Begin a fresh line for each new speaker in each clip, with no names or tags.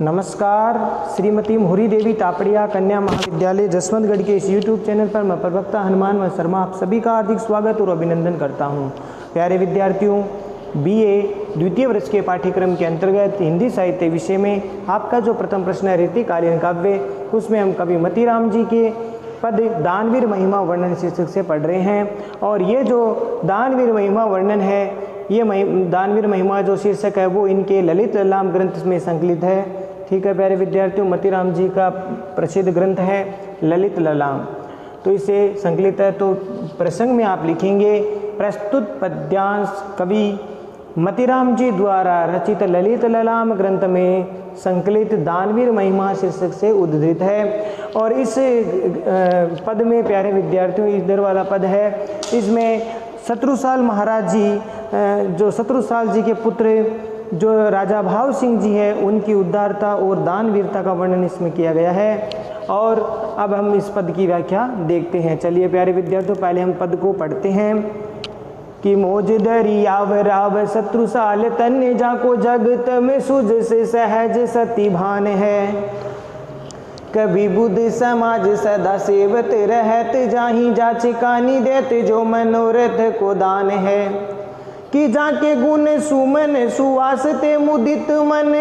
नमस्कार। श्रीमती मोहरी देवी तापड़िया कन्या महाविद्यालय जसवंतगढ़ के इस YouTube चैनल पर मैं प्रवक्ता हनुमान व शर्मा आप सभी का हार्दिक स्वागत और अभिनंदन करता हूं। प्यारे विद्यार्थियों, BA द्वितीय वर्ष के पाठ्यक्रम के अंतर्गत हिंदी साहित्य विषय में आपका जो प्रथम प्रश्न है रीतिकालीन काव्य, उसमें हम कवि मतीराम जी के पद दानवीर महिमा वर्णन शीर्षक से पढ़ रहे हैं। और ये जो दानवीर महिमा वर्णन है, ये दानवीर महिमा जो शीर्षक है वो इनके ललित ललाम ग्रंथ में संकलित है। ठीक है प्यारे विद्यार्थियों, मतीराम जी का प्रसिद्ध ग्रंथ है ललित ललाम, तो इसे संकलित है। तो प्रसंग में आप लिखेंगे प्रस्तुत पद्यांश कवि मतीराम जी द्वारा रचित ललित ललाम ग्रंथ में संकलित दानवीर महिमा शीर्षक से उद्धृत है। और इस पद में प्यारे विद्यार्थियों इधर वाला पद है, इसमें शत्रुसाल महाराज जी जो शत्रुसाल जी के पुत्र जो राजा भाव सिंह जी है उनकी उदारता और दानवीरता का वर्णन इसमें किया गया है। और अब हम इस पद की व्याख्या देखते हैं। चलिए प्यारे विद्यार्थियों, पहले हम पद को पढ़ते हैं कि मौज दरियाव राव शत्रुसाल तन्य जाको जगत में सुज से सहज सती भान है। कभी बुद्ध समाज सदा सेवत रहत जाहि जाच कानी देत जो मनोरथ को दान है। कि जाके गुण सुमन सुवासते मुदित मन,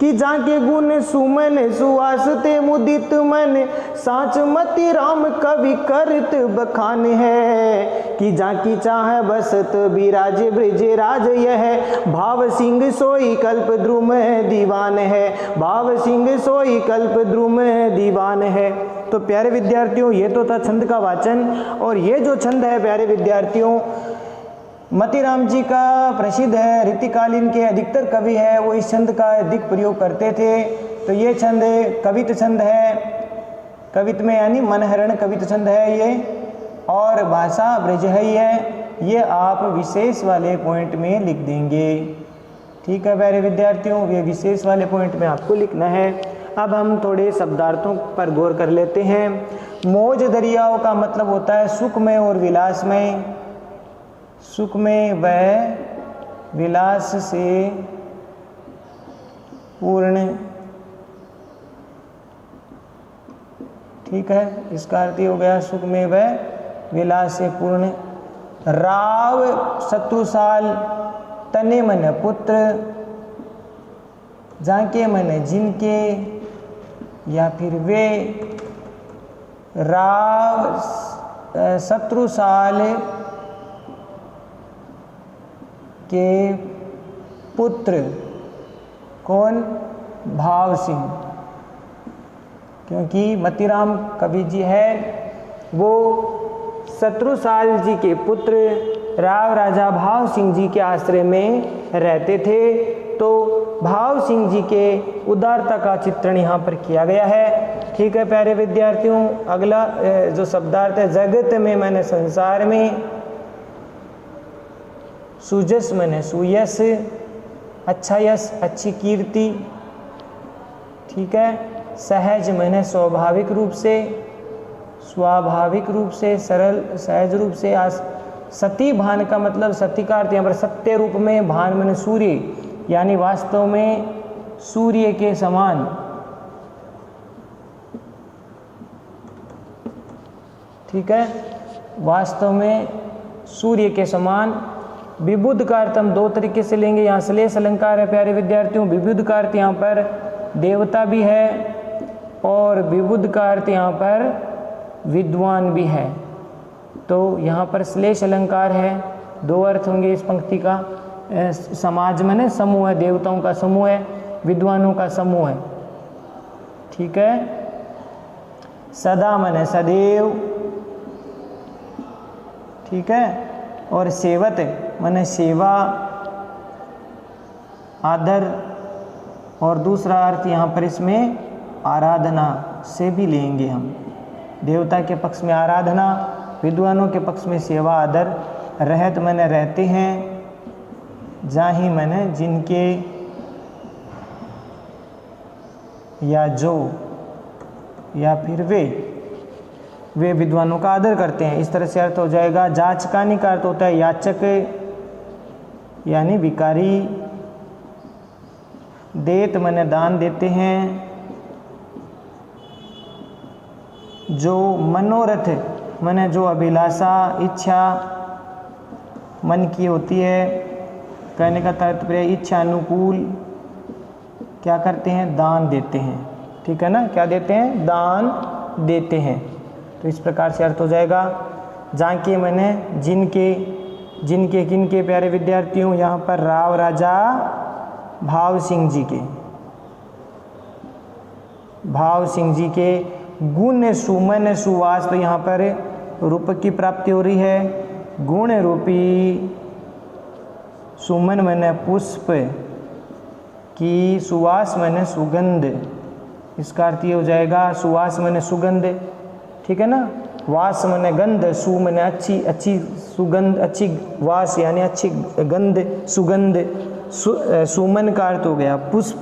कि जाके गुण सुमन सुवासते मुदित मन साच मति राम कवि करत बखान है। कि जाकी चाह बसत विराज ब्रज राज यह भाव सिंह सोई कल्प द्रुम दीवान है। भाव सिंह सोई कल्प द्रुम दीवान है। तो प्यारे विद्यार्थियों, ये तो था छंद का वाचन। और ये जो छंद है प्यारे विद्यार्थियों मतीराम जी का प्रसिद्ध है, रीतिकालीन के अधिकतर कवि है वो इस छंद का अधिक प्रयोग करते थे। तो ये छंद कवित छंद है, कवित में यानी मनहरण कवित छंद है ये, और भाषा ब्रज है। ये आप विशेष वाले पॉइंट में लिख देंगे। ठीक है प्यारे विद्यार्थियों, ये विशेष वाले पॉइंट में आपको लिखना है। अब हम थोड़े शब्दार्थों पर गौर कर लेते हैं। मौज दरियाओं का मतलब होता है सुखमय और विलासमय, सुखमय व विलास से पूर्ण। ठीक है, इसका अर्थ हो गया सुखमय व विलास से पूर्ण। राव शत्रुसाल तने मन पुत्र, जाके मन जिनके या फिर वे। राव शत्रुसाल के पुत्र कौन? भाव सिंह, क्योंकि मतीराम कवि जी है वो शत्रुसाल जी के पुत्र राव राजा भाव सिंह जी के आश्रय में रहते थे। तो भाव सिंह जी के उदारता का चित्रण यहाँ पर किया गया है। ठीक है प्यारे विद्यार्थियों, अगला जो शब्दार्थ है जगत में मैंने संसार में, सुजस मैंने सुयस, अच्छा यश अच्छी कीर्ति। ठीक है, सहज मैंने स्वाभाविक रूप से, स्वाभाविक रूप से सरल सहज रूप से। सती भान का मतलब सती का अर्थ यहाँ पर सत्य रूप में, भान मैंने सूर्य यानी वास्तव में सूर्य के समान। ठीक है, वास्तव में सूर्य के समान। विबुद्ध का अर्थ हम दो तरीके से लेंगे। यहाँ श्लेष अलंकार है प्यारे विद्यार्थियों। विबुद्ध का अर्थ यहाँ पर देवता भी है और विबुद्ध का अर्थ यहाँ पर विद्वान भी है। तो यहाँ पर श्लेष अलंकार है, दो अर्थ होंगे इस पंक्ति का। समाज में ने समूह है, देवताओं का समूह है, विद्वानों का समूह है। ठीक है, सदा मने सदैव। ठीक है, और सेवत माने सेवा आदर। और दूसरा अर्थ यहाँ पर इसमें आराधना से भी लेंगे हम। देवता के पक्ष में आराधना, विद्वानों के पक्ष में सेवा आदर। रहत माने रहते हैं, जाहि माने जिनके या जो या फिर वे विद्वानों का आदर करते हैं। इस तरह से अर्थ हो जाएगा। जाचकानी का अर्थ होता है याचक यानी भिखारी। देत मन दान देते हैं। जो मनोरथ मन जो अभिलाषा इच्छा मन की होती है, कहने का तात्पर्य इच्छा अनुकूल क्या करते हैं, दान देते हैं। ठीक है ना, क्या देते हैं, दान देते हैं। तो इस प्रकार से अर्थ हो जाएगा। जाके मैंने जिनके जिनके किनके प्यारे विद्यार्थियों, यहाँ पर राव राजा भाव सिंह जी के, भाव सिंह जी के गुण सुमन सुवास, तो यहाँ पर रूपक की प्राप्ति हो रही है। गुण रूपी सुमन मैंने पुष्प की, सुवास मैंने सुगंध, इसका अर्थ ये हो जाएगा सुवास मैंने सुगंध। ठीक है ना, वास मैंने गंध, सु मैंने अच्छी, अच्छी सुगंध, अच्छी वास यानी अच्छी गंध, सुगंध। सुमन का अर्थ हो गया पुष्प,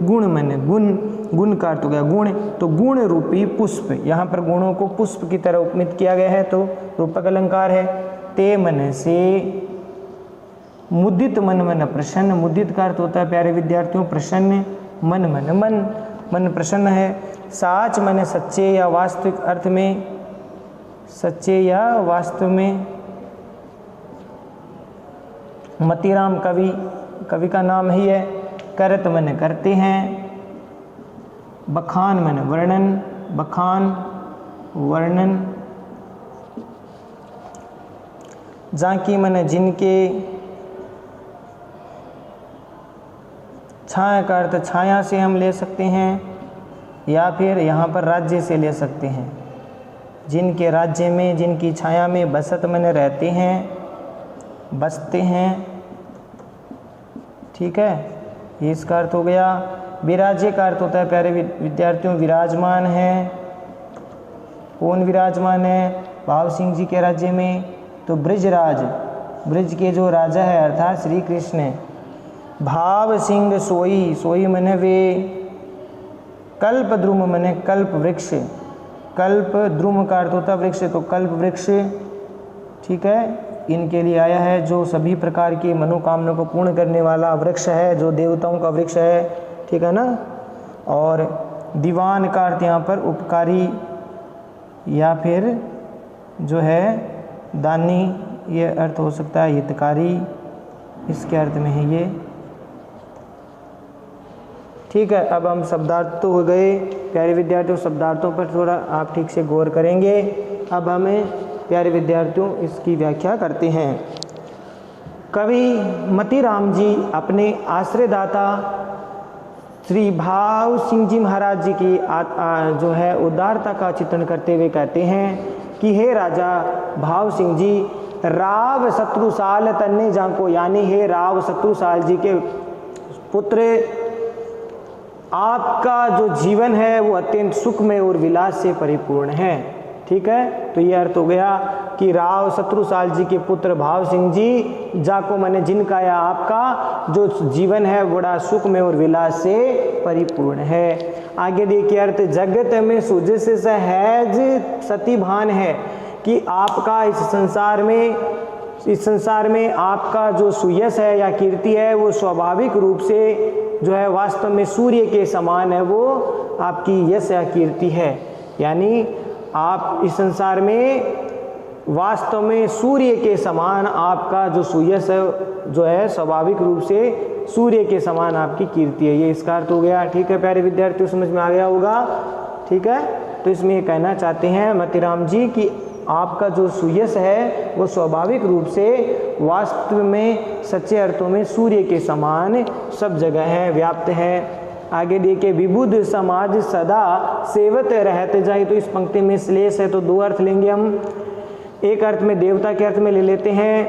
गुण मैंने गुण, गुण का अर्थ हो गया गुण, तो गुण रूपी पुष्प, यहाँ पर गुणों को पुष्प की तरह उपमित किया गया है, तो रूपक अलंकार है। ते मन से, मुदित मन मन प्रसन्न, मुदित का अर्थ होता है प्यारे विद्यार्थियों प्रसन्न, मन मन मन, मन प्रसन्न है। साच मन सच्चे या वास्तविक अर्थ में, सच्चे या वास्तव में। मतीराम कवि, कवि का नाम ही है। करत मन करते हैं। बखान मन वर्णन, बखान वर्णन। जाकी मन जिनके। छाया का अर्थ छाया से हम ले सकते हैं या फिर यहाँ पर राज्य से ले सकते हैं। जिनके राज्य में, जिनकी छाया में बसत मन रहते हैं, बसते हैं। ठीक है, ये इसका अर्थ हो गया। विराजे का अर्थ होता है प्यारे विद्यार्थियों विराजमान है। कौन विराजमान है, भाव सिंह जी के राज्य में, तो ब्रिजराज, ब्रिज के जो राजा है अर्थात श्री कृष्ण। भाव सिंह सोई, सोई मने वे। कल्प द्रुम मने कल्प वृक्ष, कल्प द्रुम का अर्थ होता है वृक्ष, तो कल्प वृक्ष। ठीक है, इनके लिए आया है जो सभी प्रकार की मनोकामना को पूर्ण करने वाला वृक्ष है, जो देवताओं का वृक्ष है। ठीक है ना। और दीवान का अर्थ यहाँ पर उपकारी या फिर जो है दानी, ये अर्थ हो सकता है हितकारी, इसके अर्थ में है ये। ठीक है, अब हम शब्दार्थ तो हो गए प्यारे विद्यार्थियों, शब्दार्थों पर थोड़ा आप ठीक से गौर करेंगे। अब हमें प्यारे विद्यार्थियों इसकी व्याख्या करते हैं। कवि मतीराम जी अपने आश्रयदाता श्री भाव सिंह जी महाराज जी की जो है उदारता का चित्रण करते हुए कहते हैं कि हे राजा भाव सिंह जी, राव शत्रुसाल तन्ने जाको, यानी हे राव शत्रुसाल जी के पुत्र, आपका जो जीवन है वो अत्यंत सुखमय और विलास से परिपूर्ण है। ठीक है, तो ये अर्थ हो गया कि राव शत्रुसाल जी के पुत्र भाव सिंह जी जाको मने जिनका या आपका जो जीवन है बड़ा सुखमय और विलास से परिपूर्ण है। आगे देखिए अर्थ, जगत में सुज से सहज सतीभान है, कि आपका इस संसार में आपका जो सुयश है या कीर्ति है वो स्वाभाविक रूप से जो है वास्तव में सूर्य के समान है, वो आपकी यश या कीर्ति है। यानी आप इस संसार में वास्तव में सूर्य के समान आपका जो सुयश है जो है स्वाभाविक रूप से सूर्य के समान आपकी कीर्ति है, ये इसका अर्थ हो गया। ठीक है प्यारे विद्यार्थियों, समझ में आ गया होगा। ठीक है, तो इसमें ये कहना चाहते हैं मतीराम जी कि आपका जो सुयश है वो स्वाभाविक रूप से वास्तव में सच्चे अर्थों में सूर्य के समान सब जगह है, व्याप्त है। आगे देखिए, विबुध समाज सदा सेवत रहते जाए, तो इस पंक्ति में श्लेष है तो दो अर्थ लेंगे हम। एक अर्थ में देवता के अर्थ में ले लेते हैं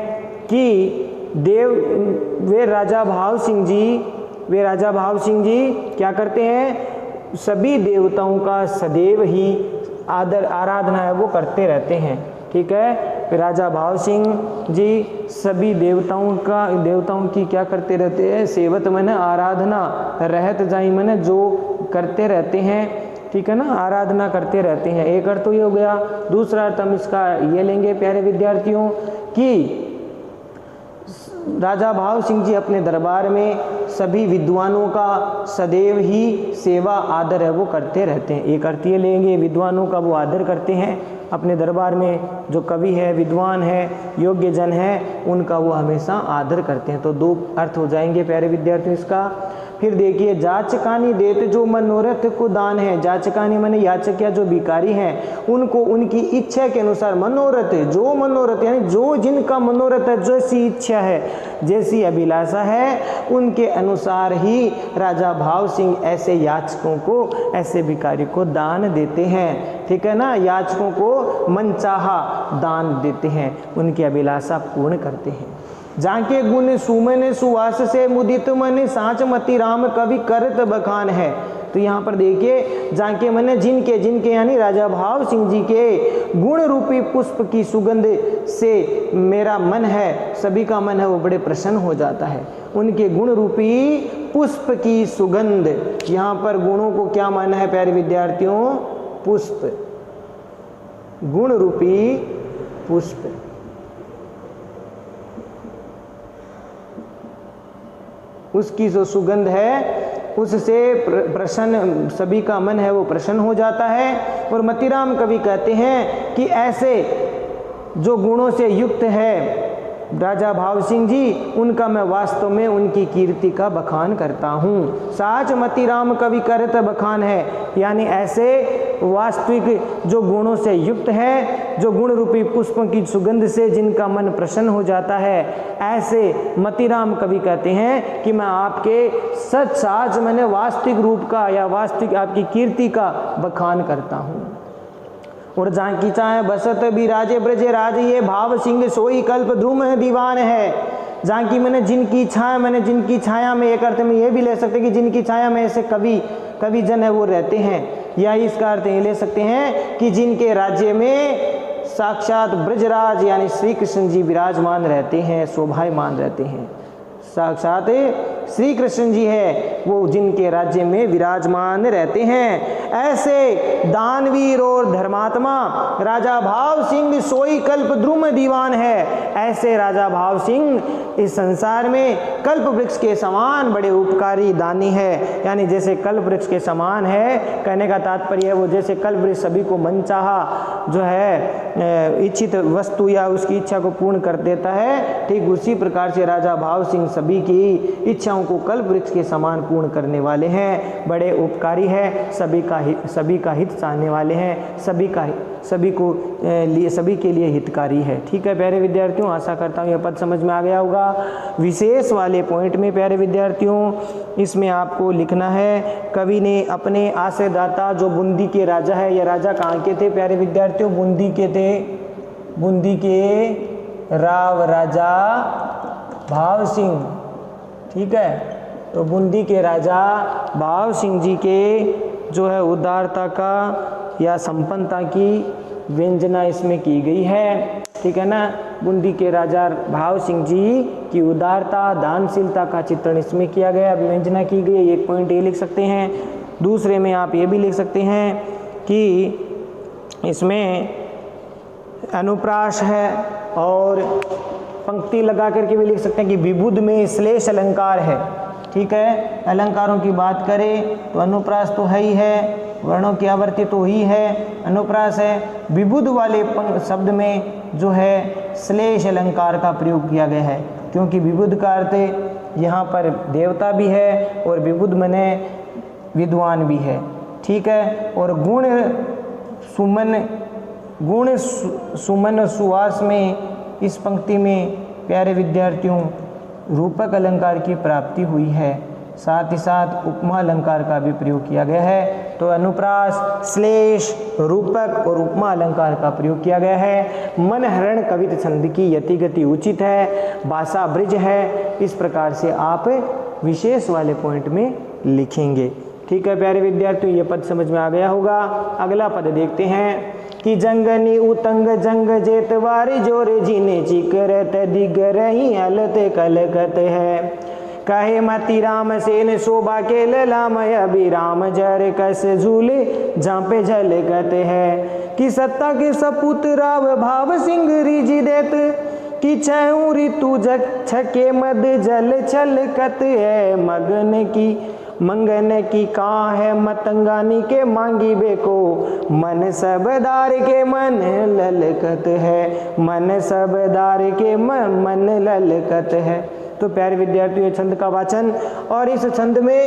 कि वे राजा भाव सिंह जी क्या करते हैं, सभी देवताओं का सदैव ही आराधना है वो करते रहते हैं। ठीक है, फिर राजा भाव सिंह जी सभी देवताओं की क्या करते रहते हैं, सेवत मन आराधना, रहत जाई मन जो करते रहते हैं। ठीक है ना, आराधना करते रहते हैं। एक अर्थ तो ये हो गया। दूसरा अर्थ हम इसका ये लेंगे प्यारे विद्यार्थियों कि राजा भाव सिंह जी अपने दरबार में सभी विद्वानों का सदैव ही सेवा आदर है वो करते रहते हैं। एक अर्थ ये लेंगे, विद्वानों का वो आदर करते हैं अपने दरबार में, जो कवि है, विद्वान है, योग्य जन है, उनका वो हमेशा आदर करते हैं। तो दो अर्थ हो जाएंगे प्यारे विद्यार्थियों इसका। फिर देखिए, जाचकानी देत जो मनोरथ को दान है। जाचकानी माने याचक या जो भिखारी हैं उनको उनकी इच्छा के अनुसार, मनोरथ जो मनोरथ यानी जो जिनका मनोरथ है, जैसी इच्छा है, जैसी अभिलाषा है, उनके अनुसार ही राजा भाव सिंह ऐसे याचकों को, ऐसे भिखारी को दान देते हैं। ठीक है ना, याचकों को मनचाहा दान देते हैं, उनकी अभिलाषा पूर्ण करते हैं। जाके गुण सुमन सुवास से मुदित मन, साँच मति राम कवि करत बखान है। तो यहाँ पर देखिए, जाके मन जिनके जिनके यानी राजा भाव सिंह जी के गुण रूपी पुष्प की सुगंध से मेरा मन है, सभी का मन है वो बड़े प्रसन्न हो जाता है। उनके गुण रूपी पुष्प की सुगंध, यहाँ पर गुणों को क्या माना है प्यारे विद्यार्थियों? पुष्प, गुण रूपी पुष्प। उसकी जो सुगंध है उससे प्रसन्न, सभी का मन है वो प्रसन्न हो जाता है। और मतिराम कवि कहते हैं कि ऐसे जो गुणों से युक्त है राजा भाव सिंह जी, उनका मैं वास्तव में उनकी कीर्ति का बखान करता हूँ। साच मतिराम कवि करत बखान है, यानी ऐसे वास्तविक जो गुणों से युक्त है, जो गुण रूपी पुष्पों की सुगंध से जिनका मन प्रसन्न हो जाता है, ऐसे मतिराम कवि कहते हैं कि मैं आपके सच साच मैंने वास्तविक रूप का या वास्तविक आपकी कीर्ति का बखान करता हूँ। और जहाँ की चाहे बसत भी राजे ब्रजे राज, ये भाव सिंह सोई कल्प ध्रुम दीवान है। जहाँ की मैंने जिनकी छाया, मैंने जिनकी छाया में, एक अर्थ में ये भी ले सकते कि जिनकी छाया में ऐसे कवि जन है वो रहते हैं, या इसका अर्थ ये ले सकते हैं कि जिनके राज्य में साक्षात ब्रजराज यानी श्री कृष्ण जी विराजमान रहते हैं, शोभायमान रहते हैं। साक्षात श्री कृष्ण जी है वो जिनके राज्य में विराजमान रहते हैं। ऐसे दानवीर और धर्मात्मा राजा भाव सिंह सोई कल्प द्रुम दीवान है। ऐसे राजा भाव सिंह इस संसार में कल्प वृक्ष के समान बड़े उपकारी दानी है, यानी जैसे कल्प वृक्ष के समान है, कहने का तात्पर्य है वो जैसे कल्प वृक्ष सभी को मनचाहा जो है इच्छित वस्तु या उसकी इच्छा को पूर्ण कर देता है, ठीक उसी प्रकार से राजा भाव सिंह सभी की इच्छाओं को कल्प वृक्ष के समान पूर्ण करने वाले हैं, बड़े उपकारी है, सभी का हित चाहने वाले हैं, सभी के लिए हितकारी है। ठीक है प्यारे विद्यार्थियों, आशा करता हूँ यह पद समझ में आ गया होगा। विशेष वाले पॉइंट में प्यारे विद्यार्थियों इसमें आपको लिखना है, कवि ने अपने आश्रयदाता जो बूंदी के राजा है, या राजा कहाँ के थे प्यारे विद्यार्थियों? बूंदी के थे, बूंदी के राव राजा भाव सिंह। ठीक है, तो बूंदी के राजा भाव सिंह जी के जो है उदारता का या संपन्नता की व्यंजना इसमें की गई है। ठीक है ना, बूंदी के राजा भाव सिंह जी की उदारता, दानशीलता का चित्रण इसमें किया गया, व्यंजना की गई। एक पॉइंट ये लिख सकते हैं। दूसरे में आप ये भी लिख सकते हैं कि इसमें अनुप्रास है, और पंक्ति लगा करके भी लिख सकते हैं कि विबुध में श्लेष अलंकार है। ठीक है, अलंकारों की बात करें तो अनुप्रास तो है ही है, वर्णों की आवर्ती तो ही है, अनुप्रास है। विबुध वाले शब्द में जो है श्लेष अलंकार का प्रयोग किया गया है, क्योंकि विबुध का अर्थ यहाँ पर देवता भी है और विबुध मने विद्वान भी है। ठीक है, और गुण सुमन सुवास में इस पंक्ति में प्यारे विद्यार्थियों रूपक अलंकार की प्राप्ति हुई है, साथ ही साथ उपमा अलंकार का भी प्रयोग किया गया है। तो अनुप्रास, श्लेष, रूपक और उपमा अलंकार का प्रयोग किया गया है। मन हरण कवित छंद की यति गति उचित है, भाषा ब्रिज है। इस प्रकार से आप विशेष वाले पॉइंट में लिखेंगे। ठीक है प्यारे विद्यार्थियों, ये पद समझ में आ गया होगा। अगला पद देखते हैं कि जंगनी उतंग जंग जेतवारी जोरे जीने चिकरत दिगरही हलत कलकत है। कहे मति राम सेन शोभा के ललामय अभिराम जर कस झूले झांपे झलकत है। कि सत्ता के सपूत राव भाव सिंह रिजी देत, कि छऊ ऋतु जग छके मद जल छलकत है, मगन की मंगन की कहाँ है मतंगानी के मांगी बेको, मन सबदार के मन ललकत है, मन सबदार के मन ललकत है। तो प्यारे विद्यार्थियों, छंद का वाचन, और इस छंद में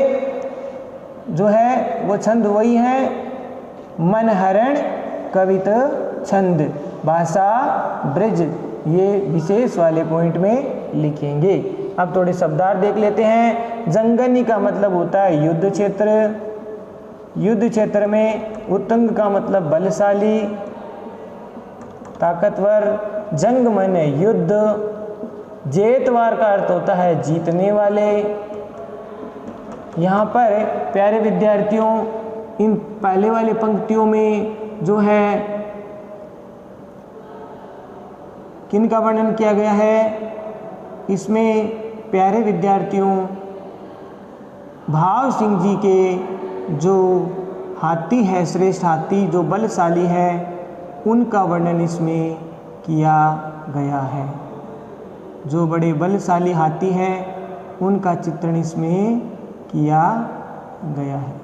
जो है वो छंद वही है मनहरण कवित छंद, भाषा ब्रज, ये विशेष वाले पॉइंट में लिखेंगे। अब थोड़े शब्दार्थ देख लेते हैं। जंगनी का मतलब होता है युद्ध क्षेत्र, युद्ध क्षेत्र में उत्तंग का मतलब बलशाली, ताकतवर, जंग माने युद्ध, जेतवार का अर्थ होता है जीतने वाले। यहाँ पर प्यारे विद्यार्थियों, इन पहले वाली पंक्तियों में जो है किन का वर्णन किया गया है, इसमें प्यारे विद्यार्थियों भाव सिंह जी के जो हाथी है, श्रेष्ठ हाथी जो बलशाली है, उनका वर्णन इसमें किया गया है। जो बड़े बलशाली हाथी है उनका चित्रण इसमें किया गया है।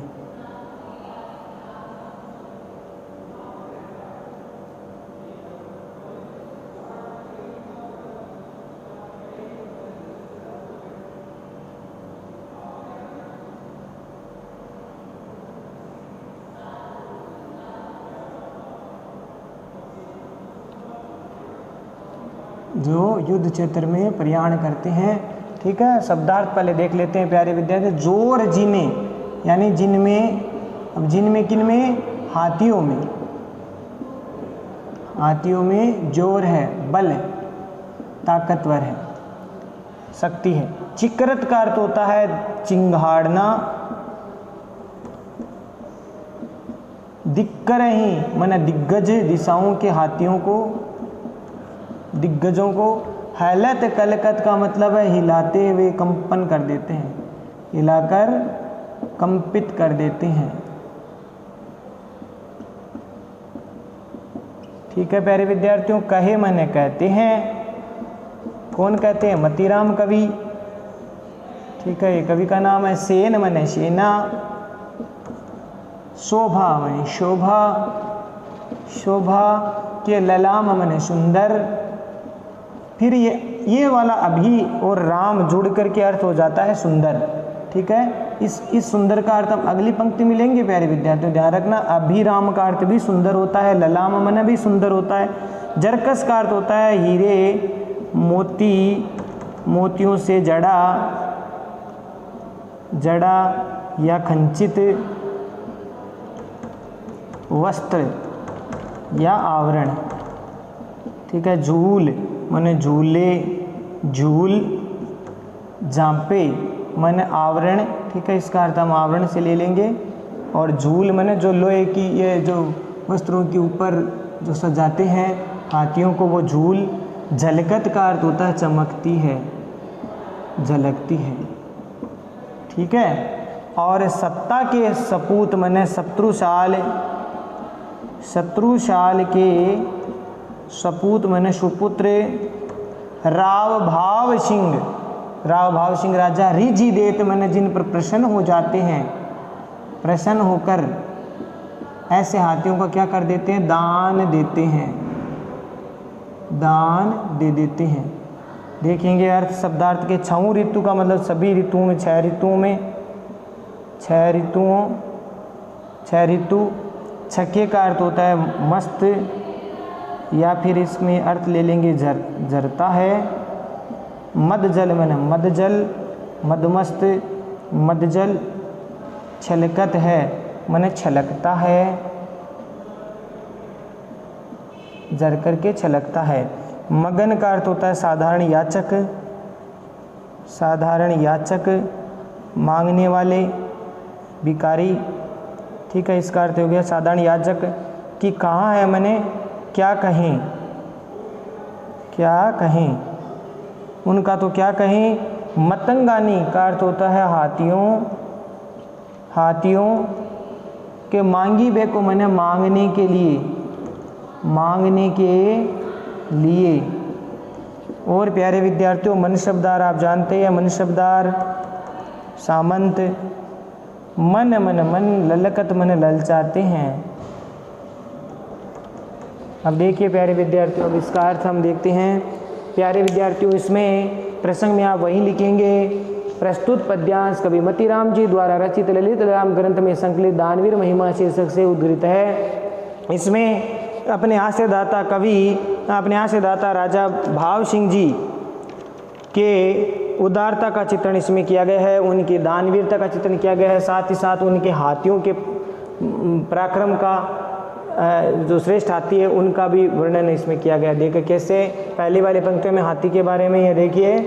जो युद्ध क्षेत्र में प्रयाण करते हैं। ठीक है, शब्दार्थ पहले देख लेते हैं प्यारे विद्यार्थी। जोर जिने यानी जिनमें, अब जिनमें किन में, हाथियों में, हाथियों में जोर है, बल है, ताकतवर है, शक्ति है। चिकरत का अर्थ होता है चिंगाड़ना। दिक्करही माने दिग्गज, दिशाओं के हाथियों को, दिग्गजों को। हैलत कलकत का मतलब है हिलाते हुए कंपन कर देते हैं, हिलाकर कंपित कर देते हैं। ठीक है प्यारे विद्यार्थियों, कहे मने कहते हैं। कौन कहते हैं? मतीराम कवि। ठीक है, ये कवि का नाम है। सेन मने सेना, शोभा मने शोभा, शोभा के ललाम मने सुंदर। फिर ये वाला अभी और राम जुड़ करके अर्थ हो जाता है सुंदर। ठीक है, इस सुंदर का अर्थ हम अगली पंक्ति में लेंगे प्यारे विद्यार्थियों, ध्यान रखना। अभिराम का अर्थ भी सुंदर होता है, ललाम मन भी सुंदर होता है। जरकस का अर्थ होता है हीरे मोती, मोतियों से जड़ा, जड़ा या खंचित वस्त्र या आवरण। ठीक है, झूल माने झूले, झूल, जांपे माने आवरण। ठीक है, इसका अर्थ हम आवरण से ले लेंगे। और झूल माने जो लोहे की, ये जो वस्त्रों के ऊपर जो सजाते हैं हाथियों को, वो झूल। झलकत का अर्थ होता है चमकती है, झलकती है। ठीक है, और सत्ता के सपूत माने शत्रुशाल, शत्रुशाल के सपूत माने सुपुत्र। राव भाव सिंह, राव भाव सिंह राजा। रिझि देत माने जिन पर प्रसन्न हो जाते हैं, प्रसन्न होकर ऐसे हाथियों का क्या कर देते हैं? दान देते हैं, दान दे देते हैं। देखेंगे अर्थ शब्दार्थ के। छऊ ऋतु का मतलब सभी ऋतुओं में, 6 ऋतुओं में, 6 ऋतुओं, 6 ऋतु। छके का अर्थ होता है मस्त, या फिर इसमें अर्थ ले लेंगे जरता है। मद जल माने मद जल, मदमस्त, मदजल। छलकत है माने छलकता है, जर करके छलकता है। मगन का अर्थ होता है साधारण याचक, साधारण याचक, मांगने वाले, भिखारी। ठीक है, इसका अर्थ हो गया साधारण याचक। कि कहाँ है माने क्या कहें, क्या कहें, उनका तो क्या कहें। मतंगानी का अर्थ होता है हाथियों, हाथियों के। मांगी बे को मैंने मांगने के लिए, मांगने के लिए। और प्यारे विद्यार्थियों मनसबदार आप जानते हैं, मनसबदार सामंत मन मन मन ललकत मन ललचाते हैं। अब देखिए प्यारे विद्यार्थियों, अब इसका अर्थ हम देखते हैं। प्यारे विद्यार्थियों, इसमें प्रसंग में आप वही लिखेंगे, प्रस्तुत पद्यांश कवि मतीराम जी द्वारा रचित ललित राम ग्रंथ में संकलित दानवीर महिमा शीर्षक से उद्धृत है। इसमें अपने आश्रयदाता कवि, अपने आश्रयदाता राजा भाव सिंह जी के उदारता का चित्रण इसमें किया गया है, उनकी दानवीरता का चित्रण किया गया है, साथ ही साथ उनके हाथियों के पराक्रम का, जो श्रेष्ठ हाथी है उनका भी वर्णन इसमें किया गया। देखिए कैसे, पहली वाले पंक्तियों में हाथी के बारे में ये देखिए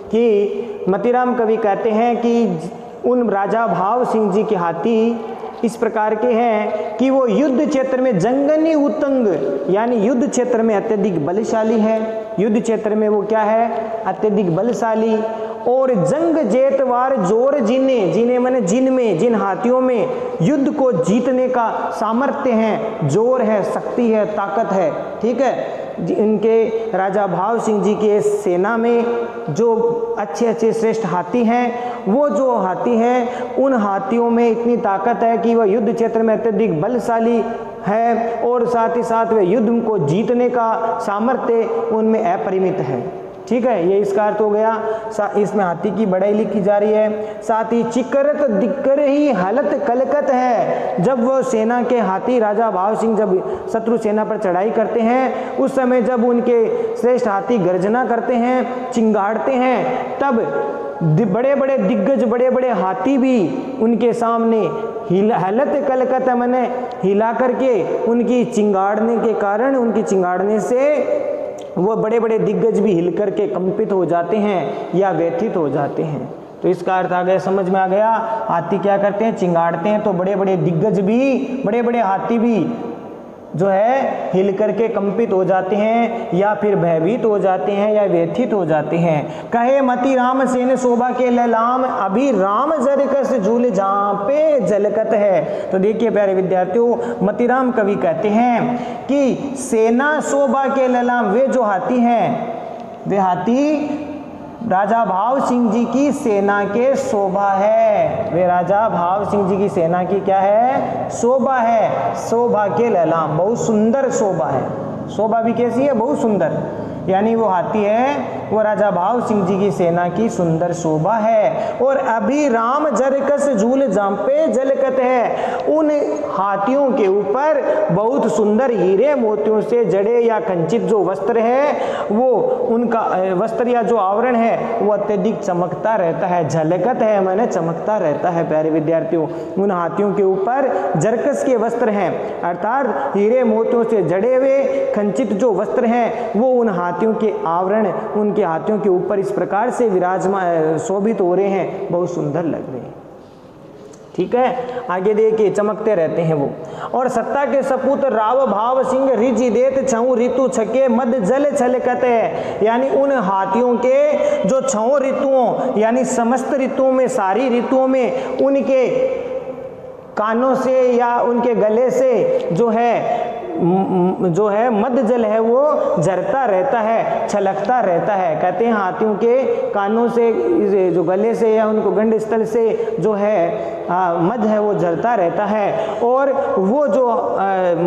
कि मतीराम कवि कहते हैं कि उन राजा भाव सिंह जी के हाथी इस प्रकार के हैं कि वो युद्ध क्षेत्र में जंगनी उतंग, यानी युद्ध क्षेत्र में अत्यधिक बलशाली है। युद्ध क्षेत्र में वो क्या है, अत्यधिक बलशाली। और जंग जेतवार जोर जिने माने जिन हाथियों में युद्ध को जीतने का सामर्थ्य है, जोर है, शक्ति है, ताकत है। ठीक है, इनके राजा भाव सिंह जी के सेना में जो अच्छे अच्छे श्रेष्ठ हाथी हैं, वो जो हाथी हैं उन हाथियों में इतनी ताकत है कि वह युद्ध क्षेत्र में अत्यधिक बलशाली है और साथ ही साथ वे युद्ध को जीतने का सामर्थ्य उनमें अपरिमित है। ठीक है, ये इसका अर्थ हो गया। इसमें हाथी की बड़ाई लिखी जा रही है। साथ ही चिकरत दिक्कर ही हालत कलकत है, जब वो सेना के हाथी राजा भाव सिंह जब शत्रु सेना पर चढ़ाई करते हैं, उस समय जब उनके श्रेष्ठ हाथी गर्जना करते हैं, चिंगाड़ते हैं, तब बड़े बड़े दिग्गज, बड़े बड़े हाथी भी उनके सामने हालत कलकत मैंने हिला करके, उनकी चिंगाड़ने के कारण, उनकी चिंगाड़ने से वो बड़े बड़े दिग्गज भी हिल करके कंपित हो जाते हैं या व्यथित हो जाते हैं। तो इसका अर्थ आ गया, समझ में आ गया। हाथी क्या करते हैं, चिंगाड़ते हैं, तो बड़े बड़े दिग्गज भी, बड़े बड़े हाथी भी जो है हिल करके कंपित हो जाते हैं या फिर भयभीत हो जाते हैं या व्यथित हो जाते हैं। कहे मती राम सेन शोभा के ललाम, अभी राम जरकस झूल झांपे झलकत है। तो देखिए प्यारे विद्यार्थियों, मतीराम कवि कहते हैं कि सेना शोभा के ललाम, वे जो हाथी हैं, वे हाथी राजा भाव सिंह जी की सेना के शोभा है। वे राजा भाव सिंह जी की सेना की क्या है, शोभा है। शोभा के ललाम, बहुत सुंदर शोभा है। शोभा भी कैसी है, बहुत सुंदर, यानी वो हाथी है वो राजा भाव सिंह जी की सेना की सुंदर शोभा है। और अभी राम जरकस झूल झांपे झलकत है, उन हाथियों के ऊपर बहुत सुंदर हीरे मोतियों से जड़े या कंचित जो वस्त्र है, वो उनका वस्त्र या जो आवरण है वो अत्यधिक चमकता रहता है। झलकत है मैंने चमकता रहता है। प्यारे विद्यार्थियों, उन हाथियों के ऊपर जरकस के वस्त्र हैं, अर्थात हीरे मोतियों से जड़े हुए कंचित जो वस्त्र हैं वो उन हाथियों के आवरण, उनके हाथियों के ऊपर इस प्रकार से विराजमान शोभित हो रहे हैं, बहुत सुंदर लग रहे हैं। ठीक है, आगे देखिए, चमकते रहते हैं वो। और सत्ता के सपूत राव भाव सिंह रिजि देत छऊ ऋतु छके मद जल छलकत है, यानी उन हाथियों के जो छओ ऋतुओं, यानी समस्त ऋतुओं में, सारी ऋतुओं में उनके कानों से या उनके गले से जो है मद जल है वो झरता रहता है, छलकता रहता है। कहते हैं हाथियों के कानों से, जो गले से या उनको गंड स्थल से जो है मद है वो झरता रहता है। और वो जो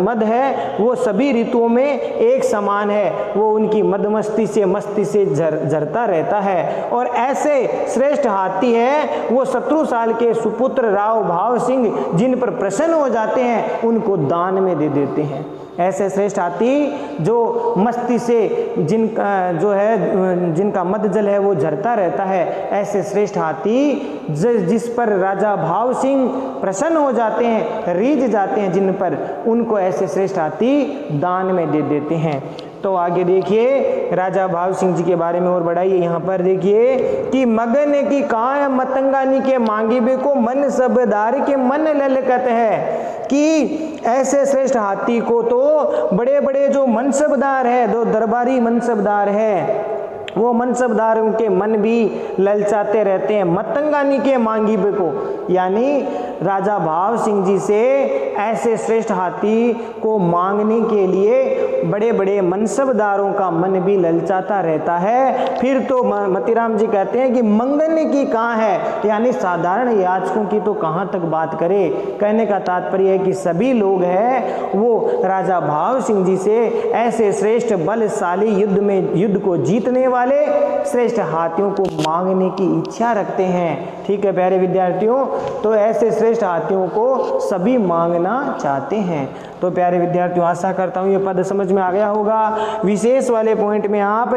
मद है वो सभी ऋतुओं में एक समान है, वो उनकी मदमस्ती से, मस्ती से झरता रहता है। और ऐसे श्रेष्ठ हाथी है वो शत्रुसाल के सुपुत्र राव भाव सिंह जिन पर प्रसन्न हो जाते हैं उनको दान में दे देते हैं। ऐसे श्रेष्ठ हाथी जो मस्ती से जिनका मद जल है वो झरता रहता है, ऐसे श्रेष्ठ हाथी जिस पर राजा भाव सिंह प्रसन्न हो जाते हैं, रीझ जाते हैं जिन पर, उनको ऐसे श्रेष्ठ हाथी दान में दे देते हैं। तो आगे देखिए राजा भाव सिंह जी के बारे में और बढ़ाइए। यहाँ पर देखिए कि मगन की काय मतंगानी के मांगी बे को मन सबदार के मन ललकत है, कि ऐसे श्रेष्ठ हाथी को तो बड़े बड़े जो मनसबदार है, जो दरबारी मनसबदार है, वो मनसबदारों के मन भी ललचाते रहते हैं। मतंगानी के मांगी बे को, यानी राजा भाव सिंह जी से ऐसे श्रेष्ठ हाथी को मांगने के लिए बड़े बड़े मनसबदारों का मन भी ललचाता रहता है। फिर तो मतीराम जी कहते हैं कि मंगने की कहाँ है, यानी साधारण याचकों की तो कहाँ तक बात करे। कहने का तात्पर्य है कि सभी लोग हैं वो राजा भाव सिंह जी से ऐसे श्रेष्ठ बलशाली युद्ध को जीतने वाले श्रेष्ठ हाथियों को मांगने की इच्छा रखते हैं। ठीक है प्यारे विद्यार्थियों, तो ऐसे श्रेष्ठ हाथियों को सभी मांगना चाहते हैं। तो प्यारे विद्यार्थियों, आशा करता हूँ ये पद समझ में आ गया होगा। विशेष वाले पॉइंट में आप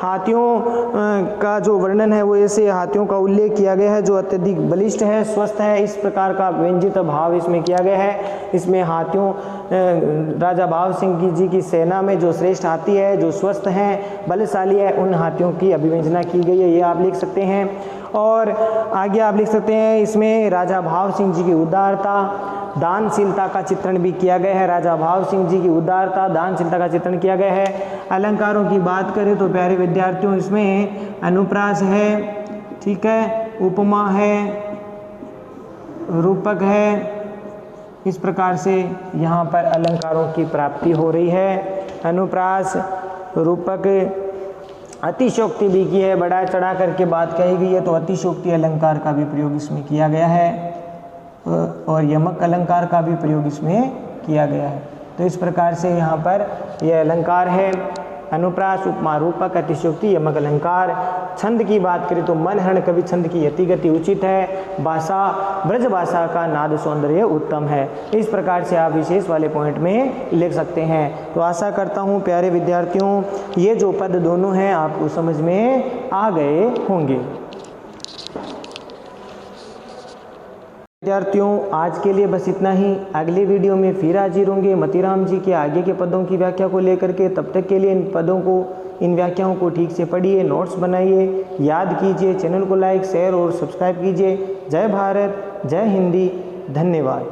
हाथियों का जो वर्णन है वो ऐसे हाथियों का उल्लेख किया गया है जो अत्यधिक बलिष्ठ है, स्वस्थ है, इस प्रकार का व्यंजित भाव इसमें किया गया है। इसमें हाथियों राजा भाव सिंह जी की सेना में जो श्रेष्ठ हाथी है, जो स्वस्थ हैं, बलशाली है, उन हाथियों की अभिव्यंजना की गई है, ये आप लिख सकते हैं। और आगे आप लिख सकते हैं इसमें राजा भाव सिंह जी की उदारता, दानशीलता का चित्रण भी किया गया है। राजा भाव सिंह जी की उदारता, दानशीलता का चित्रण किया गया है। अलंकारों की बात करें तो प्यारे विद्यार्थियों इसमें अनुप्रास है, ठीक है, उपमा है, रूपक है, इस प्रकार से यहाँ पर अलंकारों की प्राप्ति हो रही है। अनुप्रास, रूपक, अतिशोक्ति भी की है, बढ़ा चढ़ा करके बात कही गई है तो अतिशोक्ति अलंकार का भी प्रयोग इसमें किया गया है और यमक अलंकार का भी प्रयोग इसमें किया गया है। तो इस प्रकार से यहाँ पर यह अलंकार है। अनुप्रास, उपमा, रूपक, अतिशयोक्ति, यमक अलंकार। छंद की बात करें तो मनहरण कवि छंद की यति गति उचित है। भाषा, ब्रज भाषा का नाद सौंदर्य उत्तम है। इस प्रकार से आप विशेष वाले पॉइंट में लिख सकते हैं। तो आशा करता हूँ प्यारे विद्यार्थियों ये जो पद दोनों हैं आपको समझ में आ गए होंगे। विद्यार्थियों आज के लिए बस इतना ही। अगले वीडियो में फिर हाजिर होंगे मतीराम जी के आगे के पदों की व्याख्या को लेकर के। तब तक के लिए इन पदों को, इन व्याख्याओं को ठीक से पढ़िए, नोट्स बनाइए, याद कीजिए, चैनल को लाइक, शेयर और सब्सक्राइब कीजिए। जय भारत, जय हिंदी, धन्यवाद।